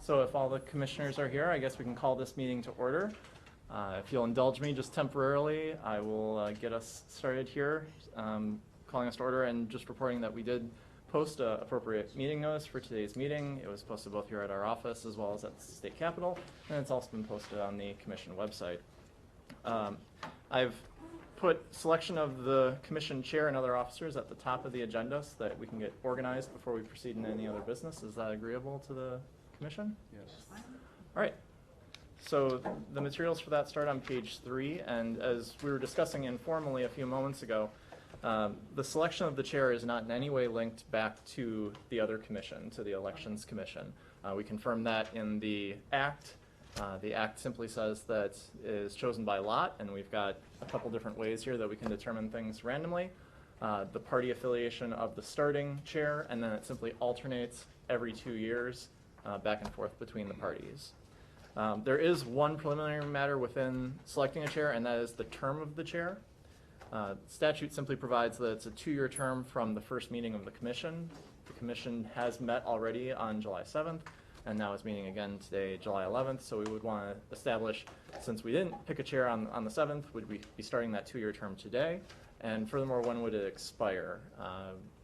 So if all the commissioners are here, I guess we can call this meeting to order. If you'll indulge me just temporarily, I will get us started here, calling us to order and just reporting that we did post an appropriate meeting notice for today's meeting. It was posted both here at our office as well as at the state capitol, and it's also been posted on the commission website. I've put selection of the commission chair and other officers at the top of the agenda so that we can get organized before we proceed in any other business. Is that agreeable to the commission? Yes. All right. So the materials for that start on page 3, and as we were discussing informally a few moments ago, the selection of the chair is not in any way linked back to the other commission, to the Elections Commission. We confirmed that in the Act. The Act simply says that it is chosen by lot, and we've got a couple different ways here that we can determine things randomly. The party affiliation of the starting chair, and then it simply alternates every 2 years back and forth between the parties. There is one preliminary matter within selecting a chair, and that is the term of the chair. Statute simply provides that it's a 2-year term from the first meeting of the commission. The commission has met already on July 7th, and now is meeting again today, July 11th. So we would want to establish, since we didn't pick a chair on the 7th, would we be starting that 2-year term today? And furthermore, when would it expire?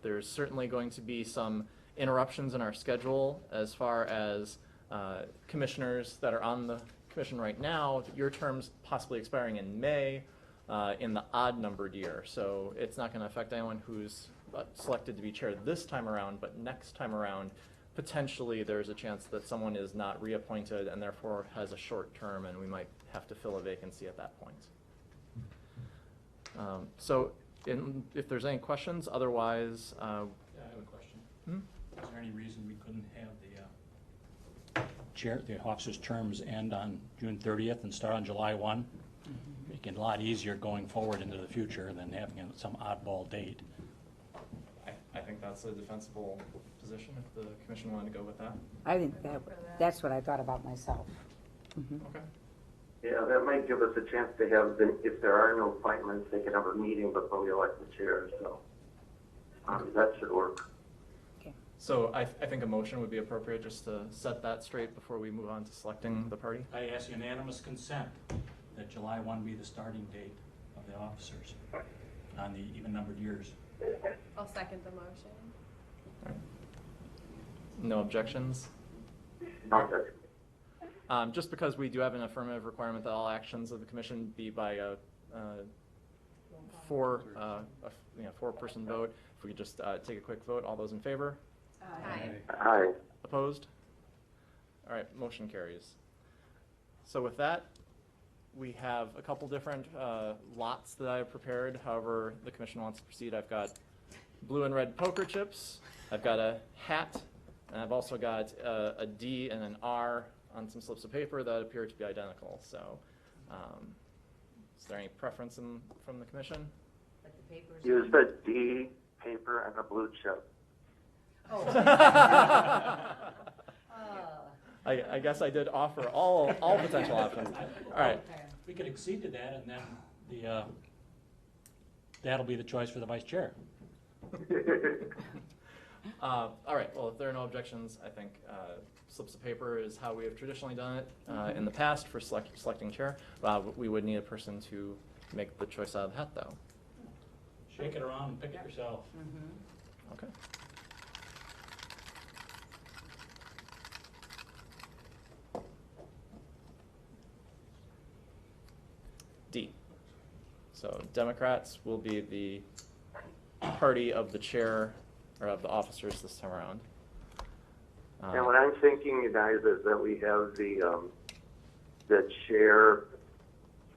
There's certainly going to be some interruptions in our schedule as far as commissioners that are on the commission right now, your terms possibly expiring in May in the odd numbered year. So it's not going to affect anyone who's selected to be chair this time around, but next time around, potentially there's a chance that someone is not reappointed and therefore has a short term, and we might have to fill a vacancy at that point. If there's any questions, otherwise... Yeah, I have a question. Is there any reason we couldn't have the officers' terms end on June 30th and start on July 1? Make it a lot easier going forward into the future than having some oddball date. I think that's a defensible position if the commission wanted to go with that. I think that's what I thought about myself. Okay. Yeah, that might give us a chance to have, if there are no appointments, they can have a meeting before we elect the chair, so that should work. Okay. So I think a motion would be appropriate just to set that straight before we move on to selecting the party. I ask unanimous consent that July 1 be the starting date of the officers on the even-numbered years. I'll second the motion. All right. No objections? Not that. Just because we do have an affirmative requirement that all actions of the commission be by a four-person vote, if we could just take a quick vote. All those in favor? Aye. Aye. Opposed? All right, motion carries. So with that, we have a couple different lots that I have prepared. However the commission wants to proceed. I've got blue and red poker chips. I've got a hat, and I've also got a D and an R on some slips of paper that appear to be identical. So is there any preference from the commission? Use the D paper and the blue chip. Oh. I guess I did offer all potential options. All right. We could accede to that, and then that'll be the choice for the vice chair. All right. Well, if there are no objections, I think slips of paper is how we have traditionally done it in the past for selecting chair. We would need a person to make the choice out of the hat, though. Shake it around and pick it yourself. Okay. D. So Democrats will be the party of the chair or of the officers this time around. And what I'm thinking, you guys, is that we have the chair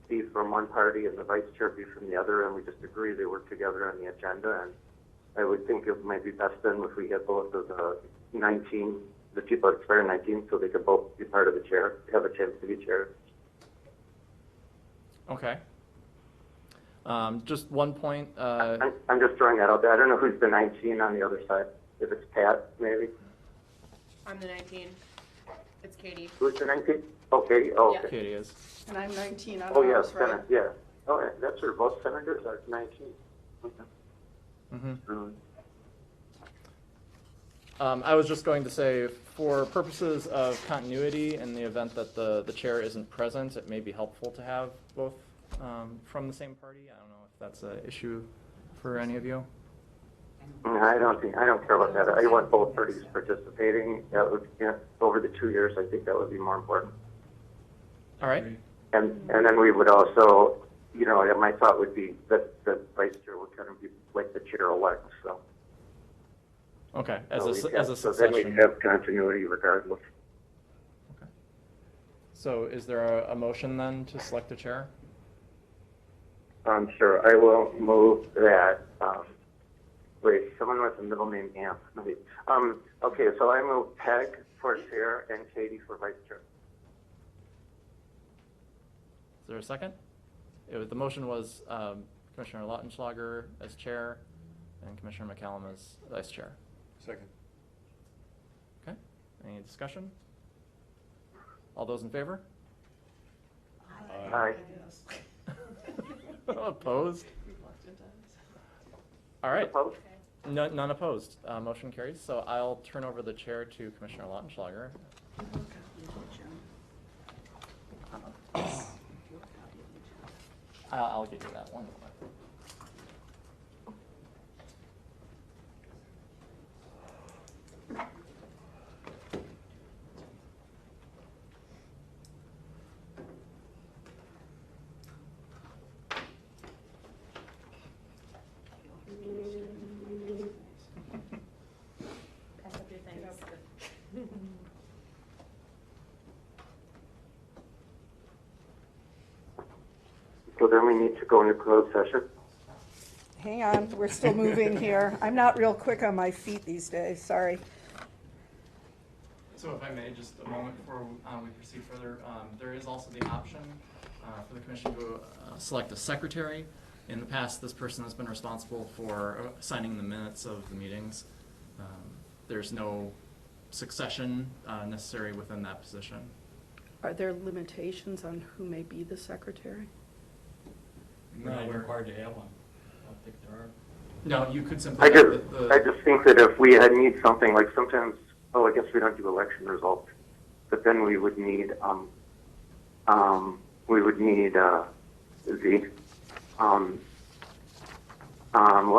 be from one party and the vice chair be from the other, and we just agree they work together on the agenda. And I would think it might be best then if we had both of the people that expire 19, so they could both be part of the chair, have a chance to be chair. Okay. Just one point. I'm just throwing that out there. I don't know who's the 19 on the other side. If it's Pat, maybe. I'm the 19. It's Katie. Who's the 19? Oh, Katie. Oh, Yeah. okay. Katie is. And I'm 19 on Oh, yeah, ours, right? Senate, yeah. Oh, yeah, that's where both senators are 19. Okay. Mm-hmm. I was just going to say, for purposes of continuity, in the event that the chair isn't present, it may be helpful to have both from the same party. I don't know if that's an issue for any of you. I don't care about that. I want both parties participating. That would, over the 2 years, I think that would be more important. All right. And then we would also, my thought would be that the vice chair would kind of be like the chair-elect, so. Okay, So then succession. we'd have continuity regardless. Okay. So is there a motion then to select a chair? Sure, I will move that, wait, someone with a middle name Amp. Okay, so I move Peg for chair and Katie for vice chair. Is there a second? The motion was Commissioner Lautenschlager as chair and Commissioner McCallum as vice chair. Second. Okay, any discussion? All those in favor? Aye. Opposed? All right, Opposed? none opposed. Motion carries. So I'll turn over the chair to Commissioner Lautenschlager. I'll get you that one. Pass up your things. So then we need to go into closed session. Hang on, we're still moving here. I'm not real quick on my feet these days, sorry. So if I may, just a moment before we proceed further, there is also the option for the commission to select a secretary. In the past, this person has been responsible for signing the minutes of the meetings. There's no succession necessary within that position. Are there limitations on who may be the secretary? We're not required to have one. I don't think there are. No, you could simply. I have just think that if we had need something, like sometimes, I guess we don't do election results, but then we would need, what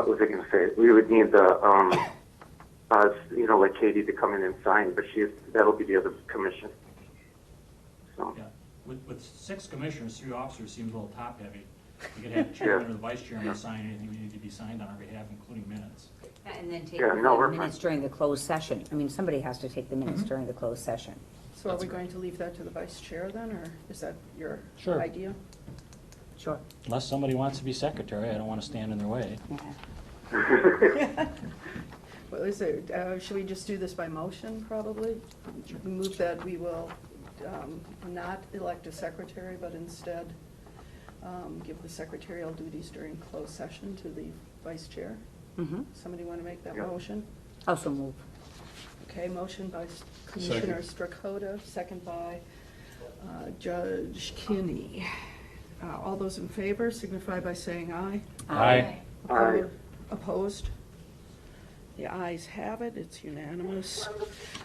was I going to say? We would need the, like Katie to come in and sign, but that'll be the other commission. So, Yeah, with 6 commissioners, 3 officers seems a little top-heavy. You could have the chairman or the vice chairman sign anything that needs to be signed on our behalf, including minutes. And then take Yeah, no, we're the minutes during the closed session. I mean, somebody has to take the minutes during the closed session. So are That's we right. going to leave that to the vice chair then, or is that your Sure. idea? Sure. Unless somebody wants to be secretary, I don't want to stand in their way. Well, is there, should we just do this by motion, probably? Move that we will not elect a secretary, but instead give the secretarial duties during closed session to the vice chair? Mm-hmm. Somebody want to make that Yeah. motion? Also move. Okay, motion by Commissioner Strakota, second by Judge Kinney. All those in favor signify by saying aye. Aye. Aye. Opposed? The ayes have it, it's unanimous.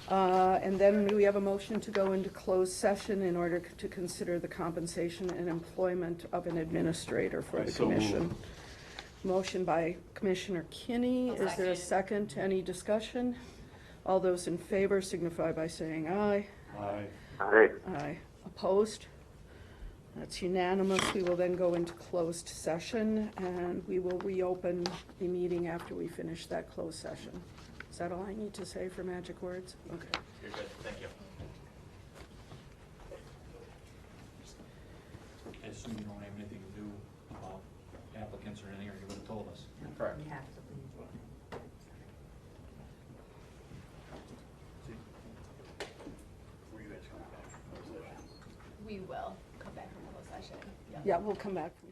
And then we have a motion to go into closed session in order to consider the compensation and employment of an administrator for the commission. Motion by Commissioner Kinney. Is there a second? Any discussion? All those in favor signify by saying aye. Aye. Aye. Aye. Opposed? That's unanimous. We will then go into closed session, and we will reopen the meeting after we finish that closed session. Is that all I need to say for magic words? Okay. You're good, thank you. I assume you don't have anything to do about applicants or anything, or you would have told us. Correct. You have to leave. Were you guys coming back from closed session? We will come back from closed session. Yeah, we'll come back from